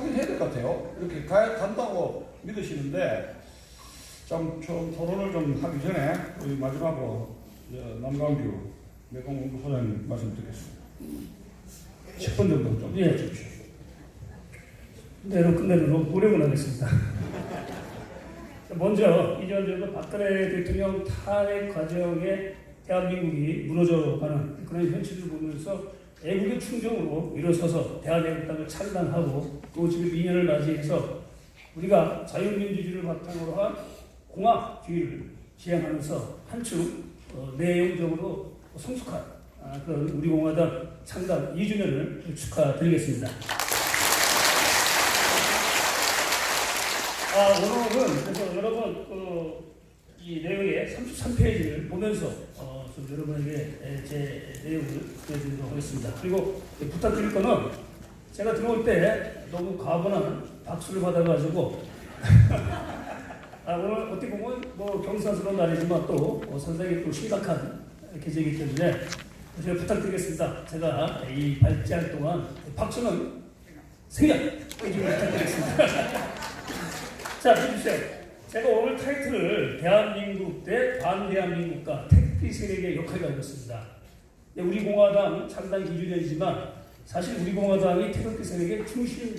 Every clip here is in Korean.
확인해야 될 것 같아요. 이렇게 간다고 믿으시는데 좀 토론을 좀 하기 전에 우리 마지막으로 남강규 매공본부 소장님 말씀드리겠습니다. 10분 정도 좀 이해해 주십시오. 내로 끝내도록 노력을 하겠습니다. 먼저 이전 정부 박근혜 대통령 탄핵 과정에 대한민국이 무너져가는 그런 현실을 보면서 애국의 충정으로 일어서서 대한애국당을 창단하고 또 지금 2년을 맞이해서 우리가 자유민주주의를 바탕으로 한 공화주의를 지향하면서 한층 내용적으로 성숙한 그런 우리 공화당 창단 2주년을 축하드리겠습니다. 오늘은 그래서 여러분 이 내용의 33페이지를 보면서 좀 여러분에게 제 내용을 보여드리도록 하겠습니다. 그리고 부탁드릴 거는 제가 들어올 때 너무 과분한 박수를 받아가지고 오늘 어떻게 보면 뭐 경사스러운 날이지만 또 상당히 또 심각한 계절이기 때문에 제가 부탁드리겠습니다. 제가 이 발제할 동안 박수는 생략 부탁드리겠습니다. 자, 보십시오. 제가 오늘 타이틀을 대한민국 대 반대한민국과 태극기 세력의 역할을 가지고 있습니다. 우리 공화당 창단 기준이지만 사실 우리 공화당이 태극기 세력의 중심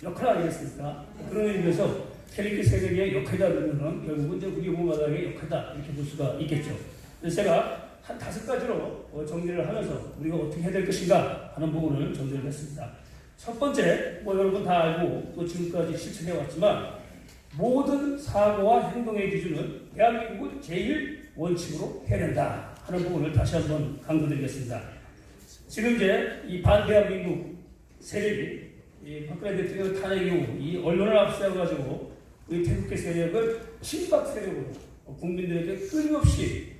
역할 아니겠습니까? 그런 의미에서 태극기 세력의 역할이다 그러면 결국은 이제 우리 공화당의 역할이다 이렇게 볼 수가 있겠죠. 그래서 제가 한 5가지로 정리를 하면서 우리가 어떻게 해야 될 것인가 하는 부분을 정리를 했습니다. 첫 번째, 여러분 다 알고 또 지금까지 실천해 왔지만 모든 사고와 행동의 기준은 대한민국을 제일 원칙으로 해야 된다 하는 부분을 다시 한번 강조드리겠습니다. 지금 이제 이 반대한민국 세력이 이 박근혜 대통령 탄핵 이후 이 언론을 앞세워가지고 우리 태극기 세력을 친박 세력으로 국민들에게 끊임없이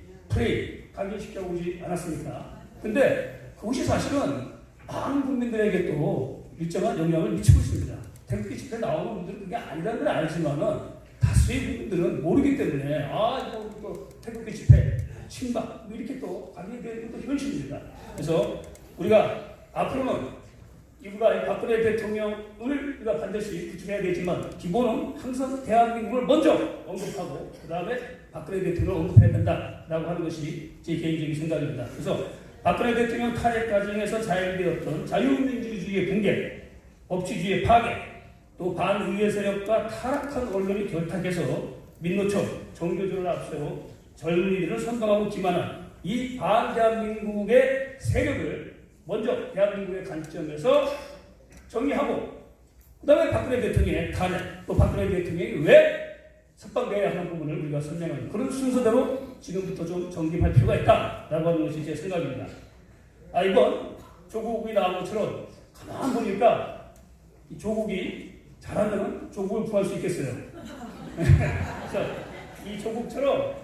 각인시켜 오지 않았습니까? 근데 그것이 사실은 많은 국민들에게 또 일정한 영향을 미치고 있습니다. 태극기 집회 나오는 분들은 그게 아니라는 걸 알지만은 다수의 분들은 모르기 때문에 이거 또 태극기 집회 친박 이렇게 또 가게 되는 것도 현실입니다. 그래서 우리가 앞으로는 이분과 박근혜 대통령을 우리가 반드시 구축해야 되지만 기본은 항상 대한민국을 먼저 언급하고 그 다음에 박근혜 대통령을 언급해야 된다라고 하는 것이 제 개인적인 생각입니다. 그래서 박근혜 대통령 탄핵 과정에서 자행되었던 자유민주주의의 붕괴, 법치주의의 파괴, 또 반의회 세력과 타락한 언론이 결탁해서 민노총, 정교조를 앞세워 젊은이들을 선동하고 기만한 이 반대한민국의 세력을 먼저 대한민국의 관점에서 정리하고 그 다음에 박근혜 대통령의 탄핵, 또 박근혜 대통령이 왜 석방돼야 하는 부분을 우리가 설명하는 그런 순서대로 지금부터 좀 정립할 필요가 있다라고 하는 것이 제 생각입니다. 이번 조국이 나온 것처럼 가만 보니까 이 조국이 잘하면 조국을 구할 수 있겠어요. 그래서 이 조국처럼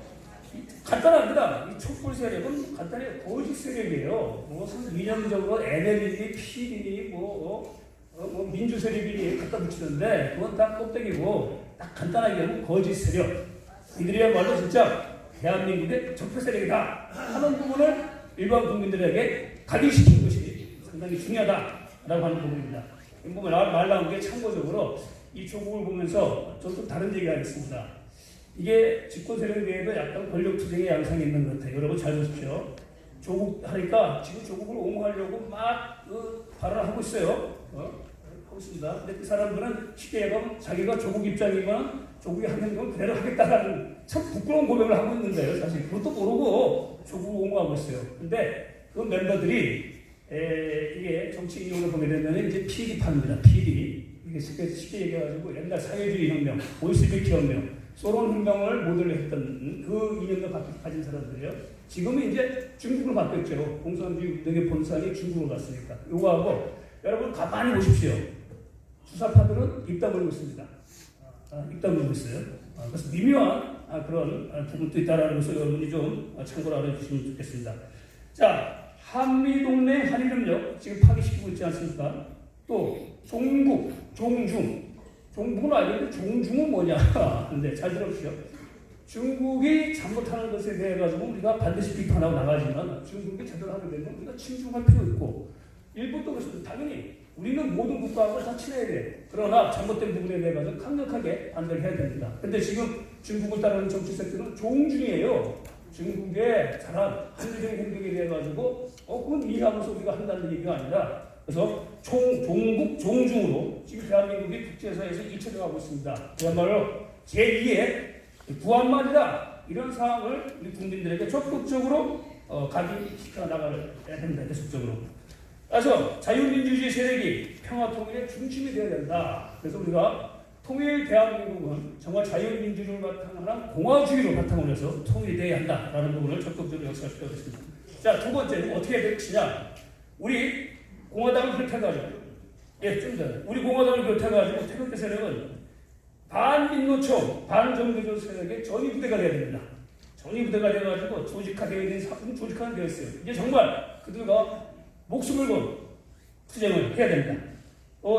간단합니다. 이 촛불 세력은 간단히 거짓 세력이에요. 무슨 이념적으로 NL이니 PD니 민주 세력이니 갖다 붙이는데 그건 다 껍데기고 딱 간단하게 하면 거짓 세력. 이들이야말로 진짜 대한민국의 적폐 세력이다 하는 부분을 일반 국민들에게 각인시키는 것이 상당히 중요하다라고 하는 부분입니다. 이 부분 말 나온 게 참고적으로 이 조국을 보면서 좀 다른 얘기 하겠습니다. 이게 집권 세력 내에도 약간 권력 투쟁의 양상이 있는 것 같아요. 여러분 잘 보십시오. 조국 하니까 지금 조국을 옹호하려고 막 발언하고 있어요. 하고 있습니다. 근데 그 사람들은 쉽게 얘기하면 자기가 조국 입장이거나 조국이 하는 건 그대로 하겠다라는 참 부끄러운 고백을 하고 있는데요. 사실 그것도 모르고 조국을 옹호하고 있어요. 근데 그 멤버들이 이게 정치 인용을 보게 되면 이제 PD파입니다. PD. 이게 쉽게 얘기해가지고 옛날 사회주의 혁명, 볼시비키 혁명, 소련 혁명을 모델로 했던 그 이념을 가진 사람들이에요. 지금은 이제 중국으로 바뀌었죠. 공산주의 운동의 본산이 중국으로 갔으니까. 요거하고 여러분 가만히 보십시오. 수사파들은 입 다물고 있습니다. 입 다물고 있어요. 그래서 미묘한 그런 부분도 있다는 것을 여러분이 좀 참고로 알아주시면 좋겠습니다. 자, 한미동맹 한일협력 지금 파기시키고 있지 않습니까? 또 종북, 종중. 종북은 알겠는데 종중은 뭐냐? 근데 잘 들어보시죠. 중국이 잘못하는 것에 대해 가지고 우리가 반드시 비판하고 나가지만 중국이 제대로 하게 되면 우리가 친중할 필요 있고 일본도 그렇습니다. 당연히 우리는 모든 국가하고 다 친해야 돼. 그러나 잘못된 부분에 대해서 강력하게 반대를 해야 됩니다. 근데 지금 중국을 따르는 정치 세력들은 종중이에요. 중국의 잘한 한국적인 행동에 대해 가지고 그건 이해하면서 우리가 한다는 얘기가 아니라 그래서 종국 종중으로 지금 대한민국이 국제사회에서 잊혀져가고 있습니다. 그야말로 제2의 구한말이다. 이런 상황을 우리 국민들에게 적극적으로 각인시켜 나가야 됩니다. 계속적으로. 그래서 자유민주주의 세력이 평화통일의 중심이 되어야 된다. 그래서 우리가 통일 대한민국은 정말 자유민주주의를 바탕으로 공화주의로 바탕으로 해서 통일되어야 한다라는 부분을 적극적으로 역사할 필요가 있습니다. 자, 두 번째는 어떻게 될 것이냐. 우리 공화당을 비롯해가지고 좀 전에 우리 공화당을 비롯해가지고 태극기 세력은 반민노총, 반정부적 세력의 전위부대가 되어야 됩니다. 전위부대가 되어가지고 조직화되어 있는 사업은 조직화되어 있어요. 이제 정말 그들과 목숨을 건 투쟁을 해야 됩니다.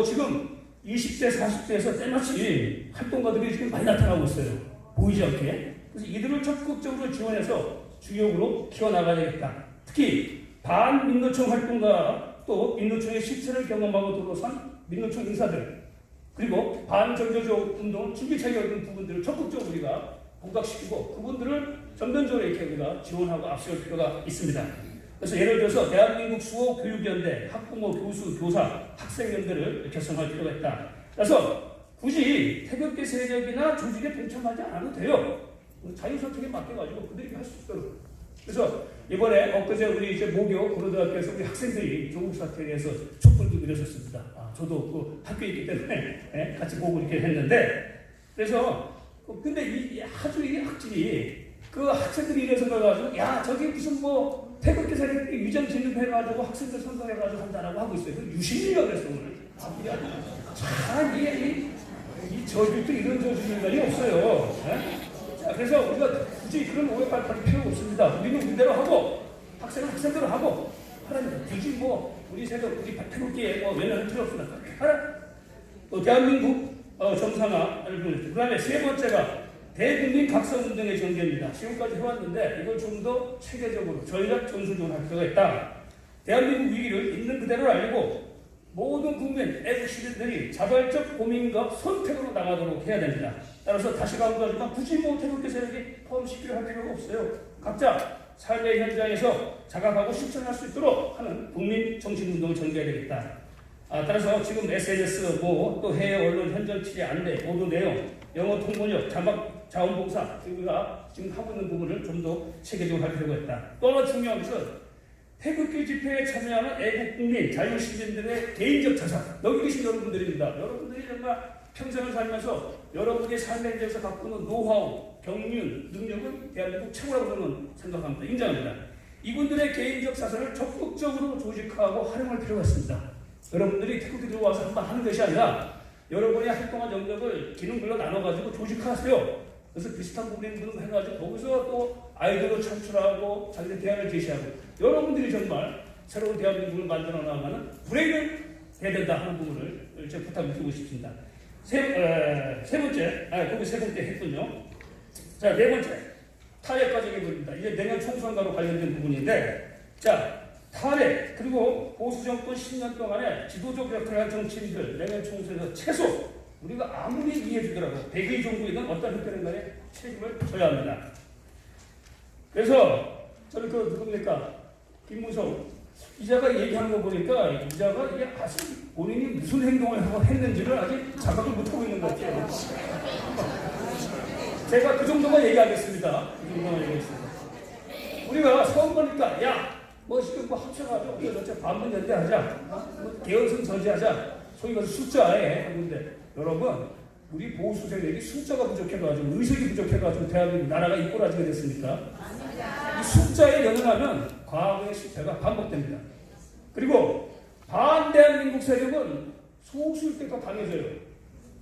지금 20대, 40대에서 때마침 활동가들이 지금 많이 나타나고 있어요. 보이지 않게. 그래서 이들을 적극적으로 지원해서 주역으로 키워나가야겠다. 특히 반민노총 활동가 또 민노총의 실체를 경험하고 들어선 민노총 인사들 그리고 반정교조 운동을 줄기차게 얻은 부분들을 적극적으로 우리가 부각시키고 그분들을 전면적으로 이렇게 우리가 지원하고 앞세울 필요가 있습니다. 그래서 예를 들어서 대한민국 수호교육연대, 학부모, 교수, 교사, 학생연대를 결성할 필요가 있다. 그래서 굳이 태극기 세력이나 조직에 동참하지 않아도 돼요. 자유소통에 맡겨가지고 그들이 할 수 있도록. 그래서 이번에 엊그제 우리 이제 모교 고려대학교에서 우리 학생들이 조국 사태에 대해서 촛불도 그렸었습니다. 저도 그 학교에 있기 때문에 같이 보고 이렇게 했는데 그래서 근데 이 아주 이 학질이 그 학생들이 이래서 가지고 야 저기 무슨 뭐 태극기 세력이 위장 진입해가지고 학생들 선동해가지고 한다라고 하고 있어요. 그 유신이라고 그랬어 오늘. 참 이 저주도 이런 저주인간이 없어요. 자, 그래서 우리가 굳이 그런 오해받을 필요가 없습니다. 우리는 우리대로 하고 학생은 학생대로 하고 하라는 굳이 뭐 우리 세력 우리 태극기에 뭐 외면할 필요 없습니다. 하라. 또 대한민국 정상화를 보냈죠. 그다음에 세 번째가 대국민 각성운동의 전개입니다. 지금까지 해왔는데 이걸 좀 더 체계적으로 전략 전술적으로 할 필요가 있다. 대한민국 위기를 있는 그대로 알고 모든 국민, 애국 시민들이 자발적 고민과 선택으로 나가도록 해야 됩니다. 따라서 다시 강조하지만 굳이 뭐 태극기 세력이 포함시키려 할 필요가 없어요. 각자 삶의 현장에서 자각하고 실천할 수 있도록 하는 국민 정신운동을 전개해야 되겠다. 따라서 지금 SNS, 또 해외 언론 현장 취재 안내, 보도 내용, 영어 통번역, 자막 자원봉사 우리가 지금 하고 있는 부분을 좀 더 체계적으로 할 필요가 있다. 또 하나 중요한 것은 태극기 집회에 참여하는 애국국민, 자유시민들의 개인적 자산, 여기 계신 여러분들입니다. 여러분들이 정말 평생을 살면서 여러분의 삶의 현장에서 갖고 있는 노하우, 경륜, 능력은 대한민국 최고라고 저는 생각합니다. 인정합니다. 이분들의 개인적 자산을 적극적으로 조직화하고 활용할 필요가 있습니다. 여러분들이 태극기 들어와서 한번 하는 것이 아니라 여러분의 활동한 영역을 기능별로 나눠가지고 조직화하세요. 그래서 비슷한 부분들을 해가지고 거기서 또 아이디어를 창출하고 자기들 대안을 제시하고 여러분들이 정말 새로운 대한민국을 만들어 나가는 브레이크를 해야 된다 하는 부분을 제가 부탁을 드리고 싶습니다. 거기 세 번째 했군요. 자, 네 번째 탄핵 과정의 부분입니다. 이제 내년 총선과로 관련된 부분인데 자, 탄핵 그리고 보수 정권 10년 동안에 지도적 역할을 한 정치인들 내년 총선에서 최소 우리가 아무리 이해해 주더라도 백의 정부이든 어떤 형태든 간에 책임을 져야 합니다. 그래서 저는 그 누굽니까? 김무성 기자가 얘기하는 거 보니까 기자가 이게 아직 본인이 무슨 행동을 했는지를 아직 자각을 못하고 있는 것 같아요. 제가 그 정도만 얘기하겠습니다. 그 정도만 얘기하겠습니다. 우리가 처음 보니까 지금 합쳐가지고 우리가 전체 반문 연대하자, 개헌선 저지하자, 소위 말해서 숫자에 하는데 여러분 우리 보수 세력이 숫자가 부족해가지고 의석이 부족해가지고 대한민국 나라가 이 꼴아지게 됐습니까? 이 숫자에 연연하면 과거의 실패가 반복됩니다. 그리고 반대한민국 세력은 소수일 때가 강해져요.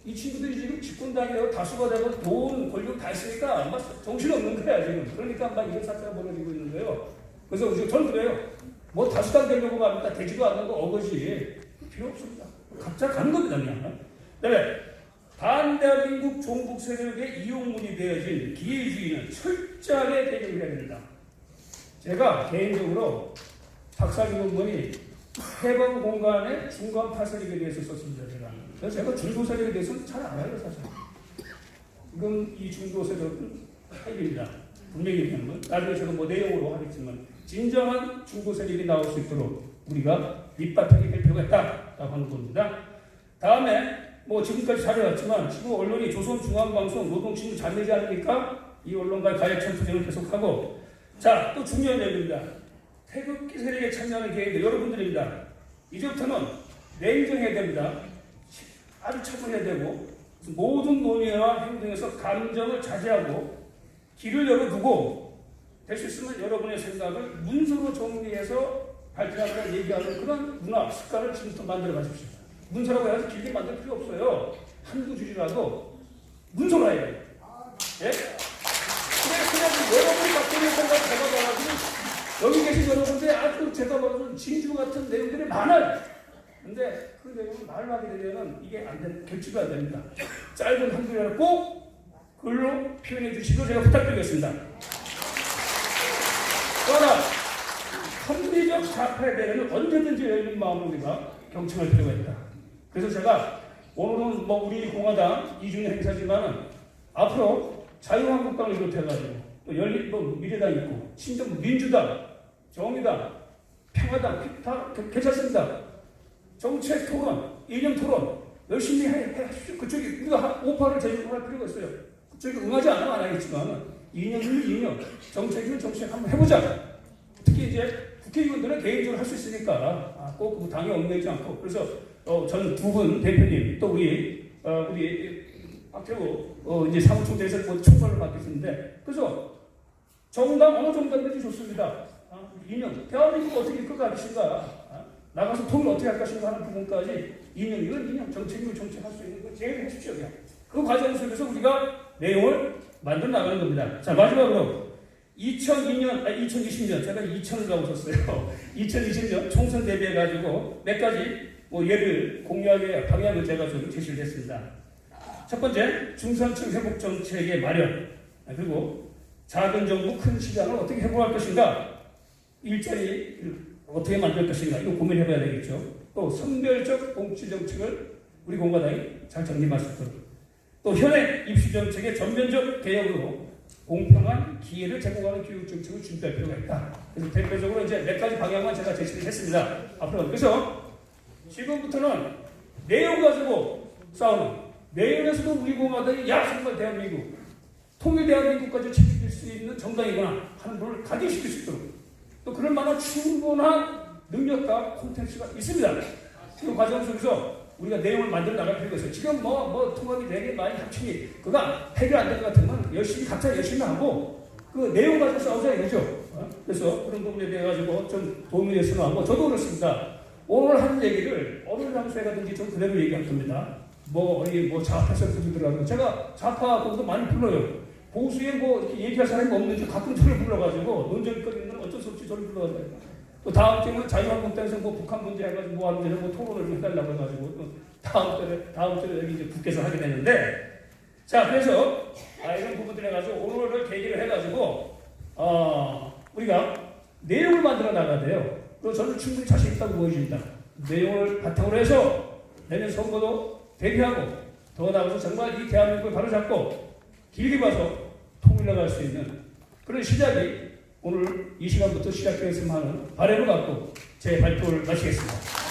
이 친구들이 지금 집권당이라고 다수가 되고 돈, 권력 다 있으니까 정신없는 거야 지금. 그러니까 이런 사태가 벌어지고 있는 거예요. 그래서 저는 그래요. 뭐 다수당 되려고 합니다. 되지도 않는 거 어거지. 필요 없습니다. 각자 가는 겁니다 그냥. 그다음에 반대한민국 종북 세력의 이용문이 되어진 기회주의는 철저하게 대결해야 됩니다. 제가 개인적으로 박상희 의원이 해방 공간의 중간 파세력에 대해서 썼습니다. 그래서 제가 중도 세력에 대해서는 잘 알아요, 사실. 이건 이 중도 세력은 핵입니다. 분명히 얘기하는 건 나중에 제가 뭐 내용으로 하겠지만 진정한 중도 세력이 나올 수 있도록 우리가 밑바탕이 될 필요가 있다라고 하는 겁니다. 다음에 뭐 지금까지 잘해왔지만 지금 언론이 조선중앙방송 노동신문 잘 내지 않으니까 이 언론과의 가해천 투쟁을 계속하고 자, 또 중요한 얘기입니다. 태극기 세력에 참여하는 개인들 여러분들입니다. 이제부터는 냉정해야 됩니다. 아주 차분해야 되고 모든 논의와 행동에서 감정을 자제하고 길을 열어두고 될 수 있으면 여러분의 생각을 문서로 정리해서 발표하거나 얘기하는 그런 문화, 습관을 지금부터 만들어 가십시오. 문서라고 해서 길게 만들 필요 없어요. 한두 줄이라도 문서로 해야 돼요. 예? 그냥 여러분이 갖고 있는 생각 잡아가지고 여기 계신 여러분들이 아주 제가 보는 진주 같은 내용들이 많아요. 근데 그 내용을 말로 하게 되면 이게 안 돼, 결집이 안 됩니다. 짧은 한 줄을 꼭 글로 표현해 주시고 제가 부탁드리겠습니다. 또 하나, 합리적 좌파에 대해서는 언제든지 열린 마음으로 우리가 경청할 필요가 있다. 그래서 제가 오늘은 뭐 우리 공화당 2주년 행사지만 앞으로 자유한국당을 비롯해가지고 또 열린 또 미래당 있고 신정 민주당, 정의당, 평화당 다 괜찮습니다. 정책 토론, 이념 토론 열심히 하십시오. 그쪽이 우리가 오파를 제공할 필요가 있어요. 그쪽이 응하지 않으면 안 하겠지만 이념이면 이념, 정책이면 정책 한번 해보자. 특히 이제 국회의원들은 개인적으로 할 수 있으니까 꼭 당에 얽매이지 않고 그래서 저는 두 분 대표님 또 우리 박태우 이제 사무총장에서 뭐 총괄을 맡겠는데 그래서 정당 어느 정당든지 좋습니다. 이념 대한민국 어떻게 이끌 것인가 나가서 통일 어떻게 할 것인가 하는 부분까지 이념이면 이념 정책이면 정책할 수 있는 거 제일 해주십시오. 그냥. 그 과정 속에서 우리가 내용을 만들어 나가는 겁니다. 자 마지막으로 2020년 제가 2000이라고 썼어요. 2020년 총선 대비해가지고 몇 가지 뭐 예를 공유하게 방향을 제가 좀 제시를 했습니다. 첫 번째 중산층 회복 정책의 마련 그리고 작은 정부 큰 시장을 어떻게 회복할 것인가 일자리 어떻게 만들 것인가 이거 고민해봐야 되겠죠. 또 선별적 복지 정책을 우리 공화당이 잘 정립할 수 있도록 또 현행 입시 정책의 전면적 개혁으로 공평한 기회를 제공하는 교육 정책을 준비할 필요가 있다. 그래서 대표적으로 이제 몇 가지 방향만 제가 제시를 했습니다. 앞으로 그래서 지금부터는 내용 가지고 싸우는 내용에서도 우리 공화당이 야 정말 대한민국 통일 대한민국까지 책임질 수 있는 정당이구나 하는 걸 각인시킬 수 있도록 또 그럴 만한 충분한 능력과 콘텐츠가 있습니다. 그 과정 속에서 우리가 내용을 만들어 나갈 필요가 있어요. 지금 뭐 통합이 되게 많이 합치니 그거 해결 안 될 것 같으면 열심히 각자 열심히 하고 그 내용 가지고 싸우자 이거죠. 그래서 그런 부분에 대해 가지고 좀 도움이 됐으면 하고 저도 그렇습니다. 오늘 하는 얘기를 어느 장소에 가든지 좀 그대로 얘기할 겁니다. 뭐 좌파 세력들하고 제가 좌파도 많이 불러요. 보수에 뭐 이렇게 얘기할 사람이 없는지 가끔 저를 불러가지고 논쟁거리는 어쩔 수 없이 저를 불러가지고 또 다음 주에는 자유한국당에서 뭐 북한 문제 해가지고 뭐 하는데 뭐 토론을 좀 해달라고 해가지고 또 다음 주에 여기 이제 국회에서 하게 되는데 자 그래서 이런 부분들 해가지고 오늘을 계기를 해가지고 우리가 내용을 만들어 나가야 돼요. 그리고 저는 충분히 자신 있다고 보여집니다. 내용을 바탕으로 해서 내년 선거도 대비하고 더 나아가서 정말 이 대한민국을 바로잡고 길게 봐서 통일나갈 수 있는 그런 시작이 오늘 이 시간부터 시작되었으면 하는 바람을 갖고 제 발표를 마치겠습니다.